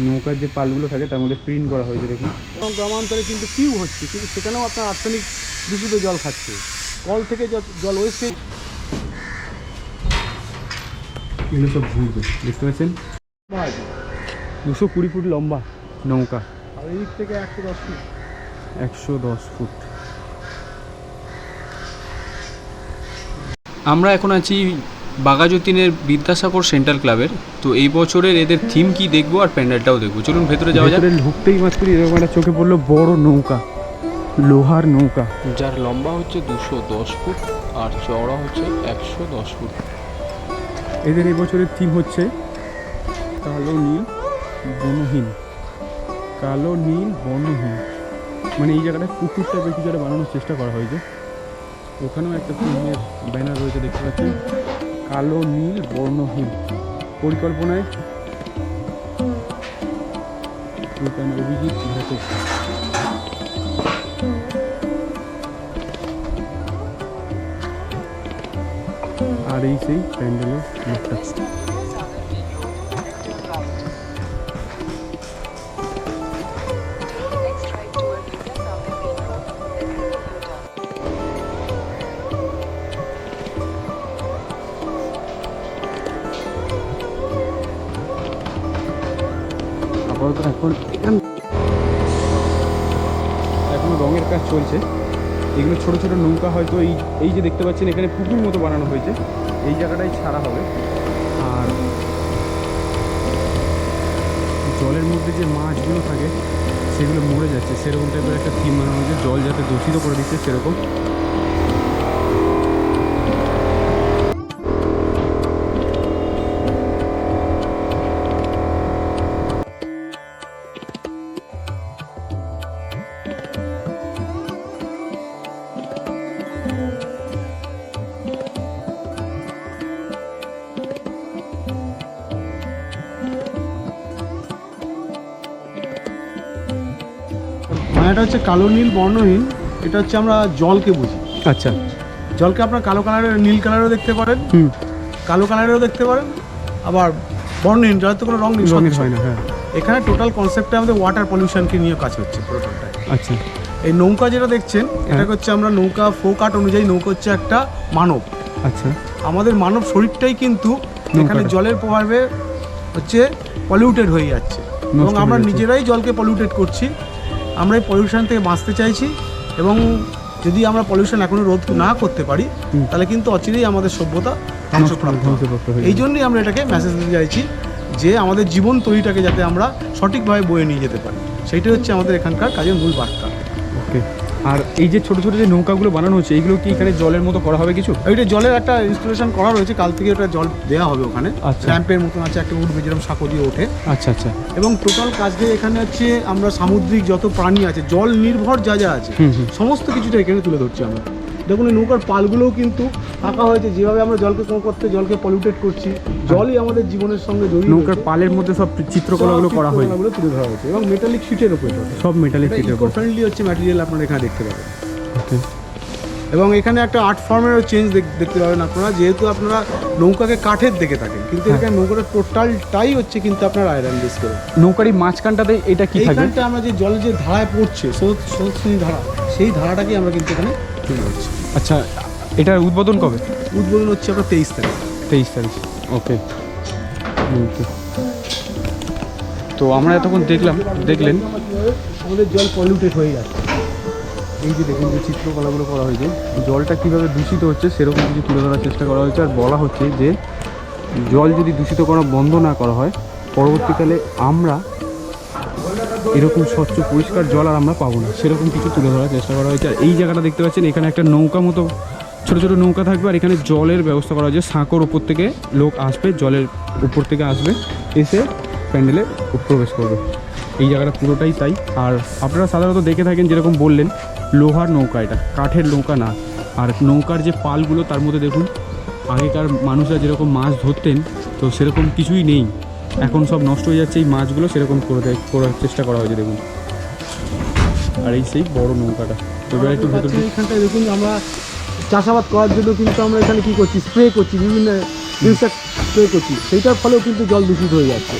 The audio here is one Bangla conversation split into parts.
নৌকার যে পালগুলো থাকে তার মধ্যে প্রিন্ট করা হয়েছে দেখুন। এবং গ্রামাঞ্চলে কিন্তু টিউব হচ্ছে, কিন্তু সেখানেও আপনার আর্সেনিক দূষিত জল খাচ্ছে, কল থেকে জল ওয়েস্টেজ। এগুলো সব ঘুরবে, দেখতে পাচ্ছেন 220 ফুট লম্বা নৌকা, আর এই দিক থেকে 110 ফুট। 110 ফুট। আমরা এখন আছি বাঘাযতীনের বিদ্যাসাগর সেন্ট্রাল ক্লাবের। তো এই বছরের এদের থিম কি দেখবো আর প্যান্ডেলটাও দেখবো, চলুন ভেতরে যাওয়া যাক। ঢুকতেই মাত্র এরকম একটা চোখে পড়লো বড় নৌকা, লোহার নৌকা, যার লম্বা হচ্ছে 210 ফুট আর চওড়া হচ্ছে 110 ফুট। এদের এই বছরের থিম হচ্ছে কালো নীল বনহীন। কালো নীল বনহীন মানে এই জায়গাটায় পুকুর টাইপের কিছু একটা বানানোর চেষ্টা করা হয়েছে। ওখানেও একটা থিমের ব্যানার রয়েছে, দেখতে পাচ্ছেন, কালো নীল বর্ণহীন। পরিকল্পনায় অভিজিৎ ঘটক। আর এই সেই প্যান্ডেলের মুখটা। আপাতত এখন রঙের কাজ চলছে। এগুলো ছোট ছোট নৌকা, হয়তো এই যে দেখতে পাচ্ছেন এখানে পুকুর মতো বানানো হয়েছে, এই জায়গাটাই ছাড়া হবে। আর জলের মধ্যে যে মাছগুলো থাকে সেগুলো মরে যাচ্ছে, সেরকম টাইপের একটা থিম বানানো হয়েছে, জল যাতে দূষিত করে দিচ্ছে সেরকম। এটা হচ্ছে কালো নীল বর্ণহীন, এটা হচ্ছে আমরা জলকে বুঝি। আচ্ছা, জলকে আপনার কালো কালারের, নীল কালারেরও দেখতে পারেন, কালো কালারেরও দেখতে পারেন, আবার বর্ণহীন যার তো কোনো রং রঙের হয় না। হ্যাঁ, এখানে টোটাল কনসেপ্টটা আমাদের ওয়াটার পলিউশনকে নিয়ে কাজ হচ্ছে পুরোটাই। আচ্ছা, এই নৌকা যেটা দেখছেন এটা হচ্ছে আমরা নৌকা ফোক আর্ট অনুযায়ী নৌকা হচ্ছে একটা মানব। আচ্ছা, আমাদের মানব শরীরটাই কিন্তু এখানে জলের প্রভাবে হচ্ছে পলিউটেড হয়ে যাচ্ছে, এবং আমরা নিজেরাই জলকে পলিউটেড করছি। আমরা এই পলিউশন থেকে বাঁচতে চাইছি, এবং যদি আমরা পলিউশন এখনো রোধ না করতে পারি তাহলে কিন্তু অচিরেই আমাদের সভ্যতা ধ্বংসপ্রাপ্ত হবে। এই জন্যই আমরা এটাকে মেসেজ দিতে চাইছি যে আমাদের জীবন তৈরিটাকে যাতে আমরা সঠিকভাবে বয়ে নিয়ে যেতে পারি, সেইটাই হচ্ছে আমাদের এখানকার কাজের মূল বার্তা। ওকে। আর এই যে ছোট ছোট যে নৌকাগুলো বানানো হচ্ছে, এইগুলো কি এখানে জলের মতো করা হবে কিছু? ওইটা জলের একটা ইনস্টলেশন করা রয়েছে, কাল থেকে ওটা জল দেওয়া হবে ওখানে। আচ্ছা, র্যাম্পের মতন আছে, একটা উঠবে যেরকম সাঁকো দিয়ে ওঠে। আচ্ছা আচ্ছা। এবং টোটাল কাজটা এখানে হচ্ছে আমরা সামুদ্রিক যত প্রাণী আছে, জল নির্ভর যা যা আছে সমস্ত কিছুটা এখানে তুলে ধরছি আমরা। দেখুন এই নৌকার পালগুলোও কিন্তু আঁকা হয়েছে, যেভাবে আমরা জলকে কম করতে জলকে পলিউটেড করছি, জলই আমাদের জীবনের সঙ্গে জড়িয়ে। নৌকার পালের মধ্যে সব চিত্রকলাগুলো করা হয়, তুলে ধরা হয়েছে, এবং মেটালিক শিটের উপরে সব মেটালিক শিটের উপর। ফ্রেন্ডলি হচ্ছে ম্যাটেরিয়াল আপনারা এখানে দেখতে পাবেন। এবং এখানে একটা আর্ট ফর্মেরও চেঞ্জ দেখতে পাবেন আপনারা, যেহেতু আপনারা নৌকাকে কাঠের দেখে থাকেন, কিন্তু এখানে নৌকাটা টোটালটাই হচ্ছে কিন্তু আপনার আয়রন বেস করে। নৌকারই মাঝখানটাতে এটা কি থাকবে? এইখানটা আমরা যে জল যে ধারায় পড়ছে, স্রোতস্বিনী ধারা, সেই ধারাটাকে আমরা কিন্তু এখানে তুলে ধরছি। আচ্ছা, এটার উদ্বোধন কবে? উদ্বোধন হচ্ছে আপনার 23 তারিখ। 23 তারিখ, ওকে। তো আমরা এতক্ষণ দেখলেন আমাদের জল পলিউটেড হয়ে যাচ্ছে। এই যে দেখুন যে চিত্রকলাগুলো করা হয়েছে, জলটা কীভাবে দূষিত হচ্ছে সেরকম কিছু তুলে ধরার চেষ্টা করা হয়েছে। আর বলা হচ্ছে যে জল যদি দূষিত করা বন্ধ না করা হয়, পরবর্তীকালে আমরা এরকম স্বচ্ছ পরিষ্কার জল আর আমরা পাবো না, সেরকম কিছু তুলে ধরার চেষ্টা করা হয়েছে। আর এই জায়গাটা দেখতে পাচ্ছেন, এখানে একটা নৌকা মতো ছোটো ছোটো নৌকা থাকবে, আর এখানে জলের ব্যবস্থা করা হয়েছে। সাঁকোর উপর থেকে লোক আসবে, জলের উপর থেকে আসবে, এসে প্যান্ডেলে প্রবেশ করবে। এই জায়গাটা পুরোটাই তাই। আর আপনারা সাধারণত দেখে থাকেন, যেরকম বললেন, লোহার নৌকা, এটা কাঠের নৌকা না। আর নৌকার যে পালগুলো তার মধ্যে দেখুন, আগেকার মানুষরা যেরকম মাছ ধরতেন, তো সেরকম কিছুই নেই, এখন সব নষ্ট হয়ে যাচ্ছে। এই মাছগুলো সেরকম করার চেষ্টা করা হয়েছে দেখুন। আর এই সেই বড় নৌকাটা। এবার একটু ভেতরে এইখানটায় দেখুন, আমরা চাষাবাদ করার জন্য কিন্তু আমরা এখানে কী করছি, স্প্রে করছি, বিভিন্ন ইনসেক্ট স্প্রে করছি, সেইটার ফলেও কিন্তু জল দূষিত হয়ে যাচ্ছে।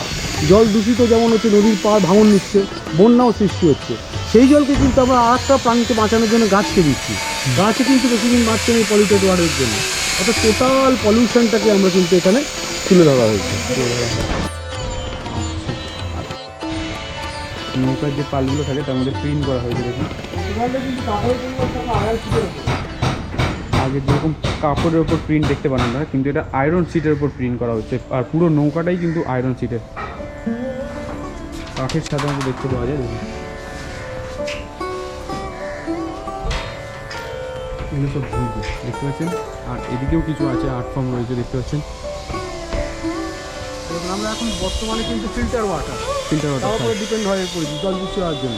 জল দূষিত যেমন হচ্ছে, নদীর পাড় ভাঙন নিচ্ছে, বন্যাও সৃষ্টি হচ্ছে, সেই জলকে কিন্তু আমরা আর একটা প্রাণীকে বাঁচানোর জন্য গাছকে দিচ্ছি। গাছে কিন্তু বেশি দিন বাঁচছে না এই পলিউটেড ওয়াটারের জন্য। অর্থাৎ টোটাল পলিউশনটাকে আমরা কিন্তু এখানে তুলে ধরা হয়েছে। নৌকার যে পালগুলো থাকে তার মধ্যে প্রিন্ট করা হয়েছে দেখুন। এখানে কিন্তু কাপড়ের পরিবর্তে আমরা আড়াই ফুটের উপর। আগে যেরকম কাপড়ের ওপর প্রিন্ট দেখতে পান আমরা, কিন্তু এটা আয়রন শিটের উপর প্রিন্ট করা হচ্ছে, আর পুরো নৌকাটাই কিন্তু আয়রন শিটের। কাঠের সাধারণত দেখতে পাওয়া যায় দেখুন। এগুলো সব ঝুঁকি দেখতে পাচ্ছেন, আর এদিকেও কিছু আছে, আর্ট ফর্ম রয়েছে দেখতে পাচ্ছেন। এবং আমরা এখন বর্তমানে কিন্তু ফিল্টার ওয়াটার, ফিল্টার তার ওয়াটার উপরে ডিপেন্ড হয়ে পড়েছি জল দূষিত হওয়ার জন্য।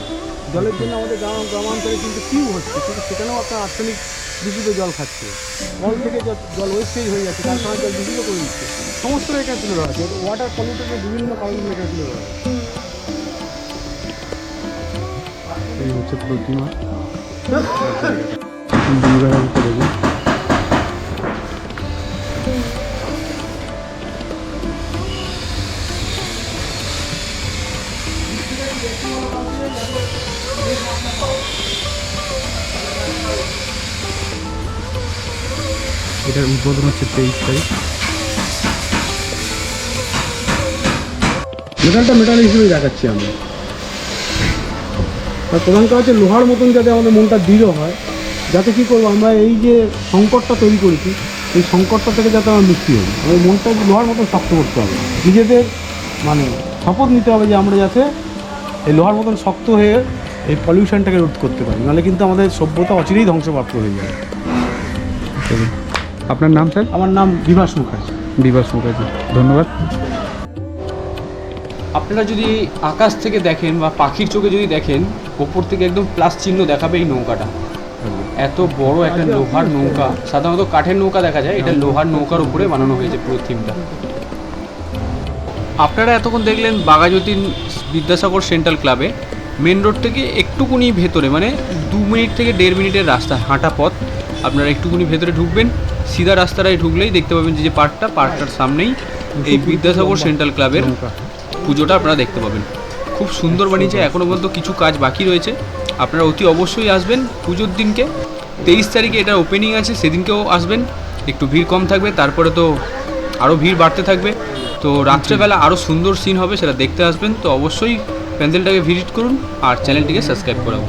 জলের জন্য আমাদের গ্রামাঞ্চলে কিন্তু টিউব হচ্ছে, কিন্তু সেখানেও আপনার আর্সেনিক দূষিত জল খাচ্ছে। কল থেকে জল ওয়েস্টেজ হয়ে যাচ্ছে, তার কারণে জল দূষিত করে দিচ্ছে। সমস্ত এখানে তুলে ধরা হচ্ছে, ওয়াটার পলিউটেডের বিভিন্ন কারণগুলো এখানে তুলে ধরা হচ্ছে। এই হচ্ছে প্রতিমা। দুর্গা ঠাকুরটা দেখুন। এটার উদ্বোধন হচ্ছে 23 তারিখ। মেটালটা মেটাল হিসেবেই দেখাচ্ছি আমরা। তার প্রধান কারণ হচ্ছে লোহার মতন যাতে আমাদের মনটা দৃঢ় হয়, যাতে কী করবো আমরা এই যে সংকটটা তৈরি করেছি, এই সংকটটা থেকে যাতে আমরা মুক্তি হই, আমাদের মনটা লোহার মতন শক্ত করতে হবে। নিজেদের মানে শপথ নিতে হবে যে আমরা যাতে এই লোহার মতন শক্ত হয়ে এই পলিউশনটাকে রোধ করতে পারি, নাহলে কিন্তু আমাদের সভ্যতা অচিরেই ধ্বংসপ্রাপ্ত হয়ে যাবে। আপনার নাম স্যার? আমার নাম বিভাস মুখার্জি। বিভাস মুখার্জি, ধন্যবাদ। আপনারা যদি আকাশ থেকে দেখেন বা পাখির চোখে যদি দেখেন, ওপর থেকে একদম প্লাস চিহ্ন দেখাবে এই নৌকাটা। এত বড় একটা লোহার নৌকা, সাধারণত কাঠের নৌকা দেখা যায়, এটা লোহার নৌকার উপরে বানানো হয়েছে পুরো থিমটা। আপনারা এতক্ষণ দেখলেন বাঘাযতীন বিদ্যাসাগর সেন্ট্রাল ক্লাবে। মেন রোড থেকে একটুকুনি ভেতরে, মানে 2 মিনিট থেকে 1.5 মিনিটের রাস্তা, হাঁটা পথ। আপনারা একটুকুনি ভেতরে ঢুকবেন, সিধা রাস্তাটায় ঢুকলেই দেখতে পাবেন যে পার্কটার সামনেই এই বিদ্যাসাগর সেন্ট্রাল ক্লাবের পুজোটা আপনারা দেখতে পাবেন। খুব সুন্দর বানিয়েছে, এখনও পর্যন্ত কিছু কাজ বাকি রয়েছে। আপনারা অতি অবশ্যই আসবেন পুজোর দিনকে। 23 তারিখে এটা ওপেনিং আছে, সেদিনকেও আসবেন। একটু ভিড় কম থাকবে, তারপরে তো আরও ভিড় বাড়তে থাকবে। তো রাত্রেবেলা আরও সুন্দর সিন হবে, সেটা দেখতে আসবেন। তো অবশ্যই প্যান্ডেলটাকে ভিজিট করুন আর চ্যানেলটিকে সাবস্ক্রাইব করাবো।